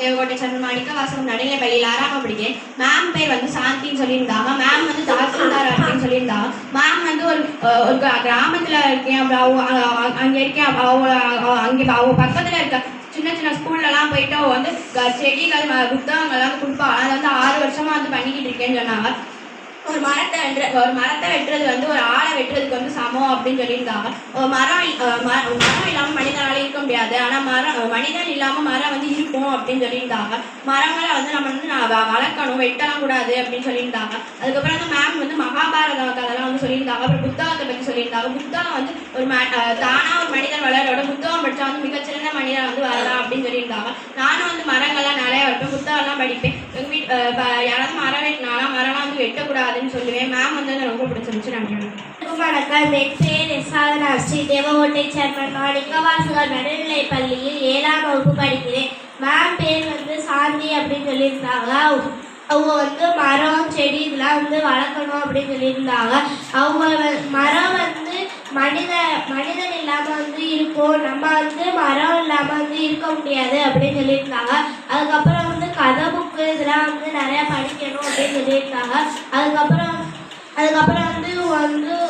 தேவகோட்டை சரண் மாணிக்கவாசகம் நடுநிலைப்பள்ளியில் 6ஆம் படிக்கிறேன். மேம் பேர் வந்து சாந்தின்னு சொல்லியிருந்தாங்க. மேம் வந்து தாசில்தார் அப்படின்னு சொல்லியிருந்தாங்க. மேம் வந்து ஒரு கிராமத்தில் இருக்கேன், அங்கே இருக்கேன், அங்கே அவங்க பக்கத்தில் இருக்க சின்ன சின்ன ஸ்கூல்லலாம் போயிட்டு வந்து செடிகள் புத்தகங்கள்லாம் கொடுப்பாங்க. அதை வந்து 6 வருஷமாக வந்து பண்ணிக்கிட்டு இருக்கேன்னு சொன்னாங்க. ஒரு மரத்தை வெட்டுறது வந்து ஒரு ஆளை வெட்டுறதுக்கு வந்து சமம் அப்படின்னு சொல்லியிருந்தாங்க. மரம் இல்லாமல் மனிதனால இருக்க முடியாது, ஆனால் மனிதன் இல்லாமல் மரம் வந்து இருக்கும் அப்படின்னு சொல்லியிருந்தாங்க. மரங்களை வந்து நம்ம வந்து வளர்க்கணும், வெட்டலாம் கூடாது அப்படின்னு சொல்லியிருந்தாங்க. அதுக்கப்புறம் வந்து மேம் வந்து மகாபாரத கதைலாம் வந்து சொல்லியிருந்தாங்க. அப்புறம் புத்தகத்தை பற்றி சொல்லியிருந்தாங்க. புத்தகம் வந்து தானாக ஒரு மனிதன் வளரோட புத்தகம் படித்தா வந்து மிகச்சிறந்த மனிதன் வந்து வரலாம் அப்படின்னு சொல்லியிருந்தாங்க. நானும் வந்து மரங்கள்லாம் நிறைய வைப்பேன், புத்தகம்லாம் படிப்பேன். எங்கள் வீட்டு யாராவது மரம் வெட்டினாலும் மரம்லாம் வந்து வெட்டக்கூடாது சொல்லுவேன். மேம் வந்து ரொம்ப பிடிச்சிருந்துச்சு. நன்றி. வணக்கம். என் பேர் சாதனா. ஸ்ரீ தேவகோட்டை சரண் மாணிக்கவாசகம் நடுநிலைப்பள்ளியில் 7ஆம் வகுப்பு படிக்கிறேன். மேம் பேர் வந்து சாந்தி அப்படின்னு சொல்லியிருந்தாங்க. அவங்க வந்து மரம் செடி இதெல்லாம் வந்து வளர்க்கணும் அப்படின்னு சொல்லியிருந்தாங்க. அவங்க மரம் வந்து மனிதன் இல்லாமல் வந்து இருக்கும், நம்ம வந்து மரம் இல்லாமல் வந்து இருக்க முடியாது அப்படின்னு சொல்லியிருந்தாங்க. அதுக்கப்புறம் வந்து கதை புக்கு இதெல்லாம் வந்து நிறையா படிக்கணும் அப்படின்னு சொல்லியிருந்தாங்க. அதுக்கப்புறம் வந்து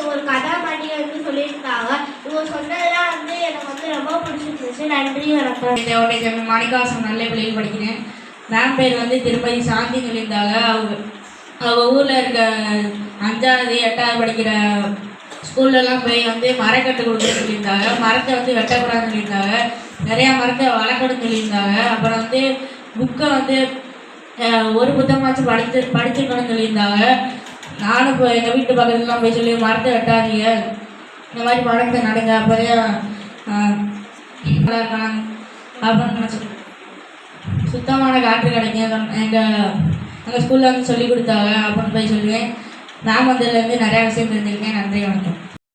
ஒரு கதாமணி வந்து சொல்லியிருந்தாங்க. இவங்க சொன்னதெல்லாம் வந்து எனக்கு வந்து ரொம்ப பிடிச்சிருந்துச்சு. நன்றி, வணக்கம். மாணிக்கவாசகம் நடுநிலைப்பள்ளியில் படிக்கிறேன். மேம் பேர் வந்து திருப்பதி சாந்தின்னு சொல்லியிருந்தாங்க. அவங்க ஊரில் இருக்க 5வது 8வது படிக்கிற ஸ்கூல்லலாம் போய் வந்து மரக்கட்டு கொடுக்குன்னு சொல்லியிருந்தாங்க. மரத்தை வந்து வெட்டக்கூடாதுன்னு சொல்லியிருந்தாங்க. நிறையா மரத்தை வளர்க்கணும்னு சொல்லியிருந்தாங்க. அப்புறம் வந்து புக்கை வந்து ஒரு புத்தகமாச்சும் படிச்சிருக்கணும்னு சொல்லியிருந்தாங்க. நானும் இப்போ எங்கள் வீட்டு பக்கத்துலாம் போய் சொல்லி மரத்தை வெட்டாதீங்க, இந்த மாதிரி மரத்தை நடுங்க, அப்போதே நல்லா இருக்கலாம் அப்படின்னு நினச்சி சுத்தமான காற்று கிடைக்கும் எங்கள் ஸ்கூலில் வந்து சொல்லி கொடுத்தாங்க அப்படின்னு போய் சொல்லுவேன். நான் வந்ததுலேருந்து நிறையா விஷயம் தெரிஞ்சுருக்கேன். நன்றி, வணக்கம்.